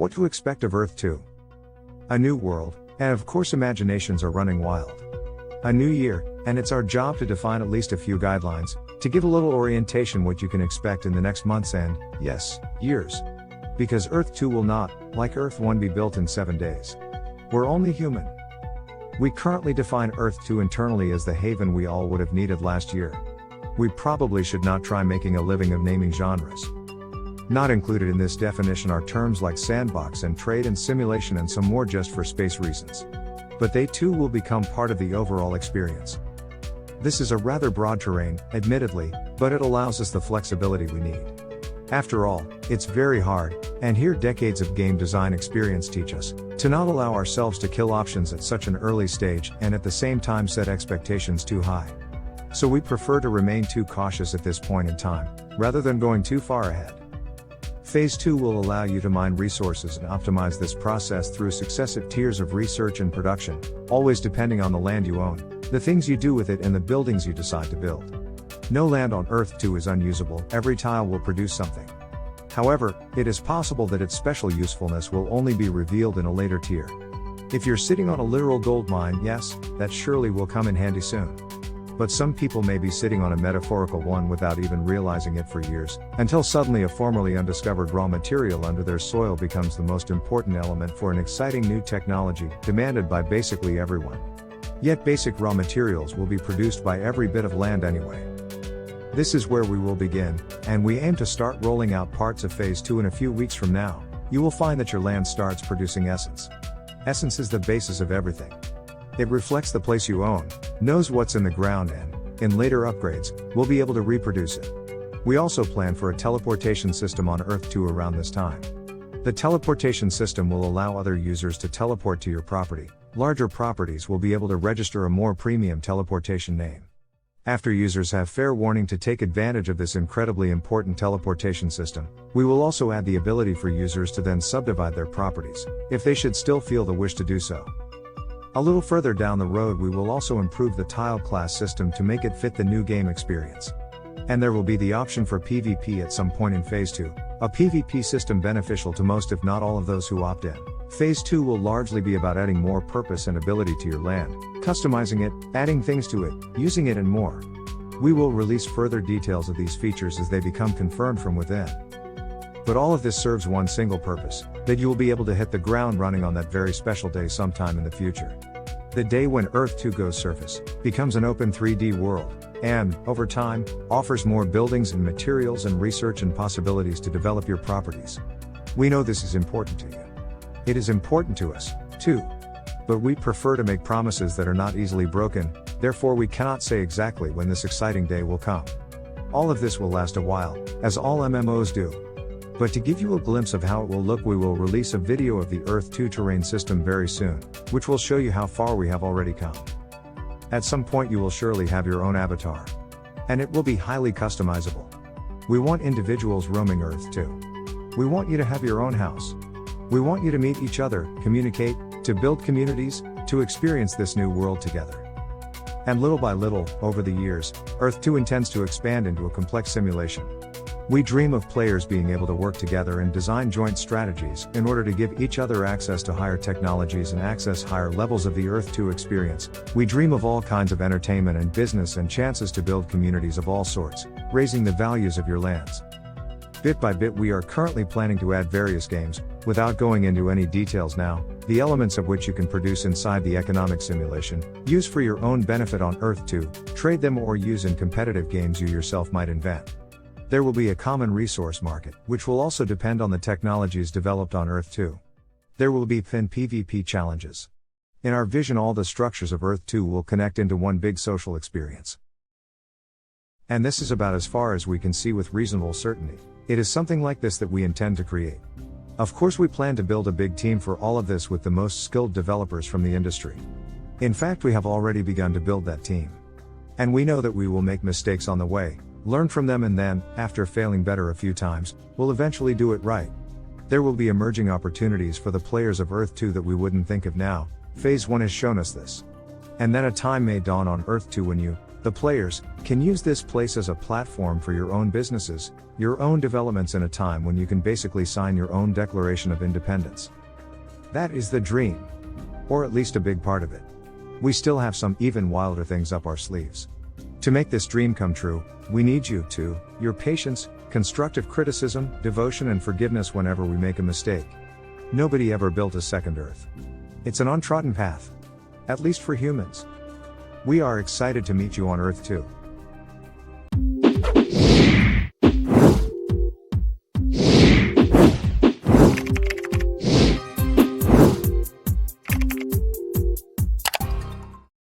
What to expect of Earth 2? A new world, and of course imaginations are running wild. A new year, and it's our job to define at least a few guidelines, to give a little orientation what you can expect in the next months and, yes, years. Because Earth 2 will not, like Earth 1, be built in 7 days. We're only human. We currently define Earth 2 internally as the haven we all would have needed last year. We probably should not try making a living of naming genres. Not included in this definition are terms like sandbox and trade and simulation and some more just for space reasons. But they too will become part of the overall experience. This is a rather broad terrain, admittedly, but it allows us the flexibility we need. After all, it's very hard, and here decades of game design experience teach us, to not allow ourselves to kill options at such an early stage and at the same time set expectations too high. So we prefer to remain too cautious at this point in time, rather than going too far ahead. Phase 2 will allow you to mine resources and optimize this process through successive tiers of research and production, always depending on the land you own, the things you do with it and the buildings you decide to build. No land on Earth 2 is unusable, every tile will produce something. However, it is possible that its special usefulness will only be revealed in a later tier. If you're sitting on a literal gold mine, yes, that surely will come in handy soon. But some people may be sitting on a metaphorical one without even realizing it for years, until suddenly a formerly undiscovered raw material under their soil becomes the most important element for an exciting new technology, demanded by basically everyone. Yet basic raw materials will be produced by every bit of land anyway. This is where we will begin, and we aim to start rolling out parts of Phase 2 in a few weeks from now. You will find that your land starts producing essence. Essence is the basis of everything. It reflects the place you own, knows what's in the ground and, in later upgrades, will be able to reproduce it. We also plan for a teleportation system on Earth 2 around this time. The teleportation system will allow other users to teleport to your property. Larger properties will be able to register a more premium teleportation name. After users have fair warning to take advantage of this incredibly important teleportation system, we will also add the ability for users to then subdivide their properties, if they should still feel the wish to do so. A little further down the road we will also improve the tile class system to make it fit the new game experience. And there will be the option for PvP at some point in Phase 2, a PvP system beneficial to most if not all of those who opt in. Phase 2 will largely be about adding more purpose and ability to your land, customizing it, adding things to it, using it and more. We will release further details of these features as they become confirmed from within. But all of this serves one single purpose, that you will be able to hit the ground running on that very special day sometime in the future. The day when Earth 2 goes surface, becomes an open 3D world, and, over time, offers more buildings and materials and research and possibilities to develop your properties. We know this is important to you. It is important to us, too. But we prefer to make promises that are not easily broken, therefore we cannot say exactly when this exciting day will come. All of this will last a while, as all MMOs do. But to give you a glimpse of how it will look, we will release a video of the Earth 2 terrain system very soon, which will show you how far we have already come. At some point you will surely have your own avatar. And it will be highly customizable. We want individuals roaming Earth 2. We want you to have your own house. We want you to meet each other, communicate, to build communities, to experience this new world together. And little by little, over the years, Earth 2 intends to expand into a complex simulation. We dream of players being able to work together and design joint strategies in order to give each other access to higher technologies and access higher levels of the Earth 2 experience. We dream of all kinds of entertainment and business and chances to build communities of all sorts, raising the values of your lands. Bit by bit we are currently planning to add various games, without going into any details now, the elements of which you can produce inside the economic simulation, use for your own benefit on Earth 2, trade them or use in competitive games you yourself might invent. There will be a common resource market, which will also depend on the technologies developed on Earth 2. There will be thin PvP challenges. In our vision all the structures of Earth 2 will connect into one big social experience. And this is about as far as we can see with reasonable certainty. It is something like this that we intend to create. Of course we plan to build a big team for all of this with the most skilled developers from the industry. In fact we have already begun to build that team. And we know that we will make mistakes on the way, learn from them and then, after failing better a few times, we'll eventually do it right. There will be emerging opportunities for the players of Earth 2 that we wouldn't think of now. Phase 1 has shown us this. And then a time may dawn on Earth 2 when you, The players can use this place as a platform for your own businesses, your own developments in a time when you can basically sign your own Declaration of Independence. That is the dream. Or at least a big part of it. We still have some even wilder things up our sleeves. To make this dream come true, we need your patience, constructive criticism, devotion and forgiveness whenever we make a mistake. Nobody ever built a second Earth. It's an untrodden path. At least for humans. We are excited to meet you on Earth too.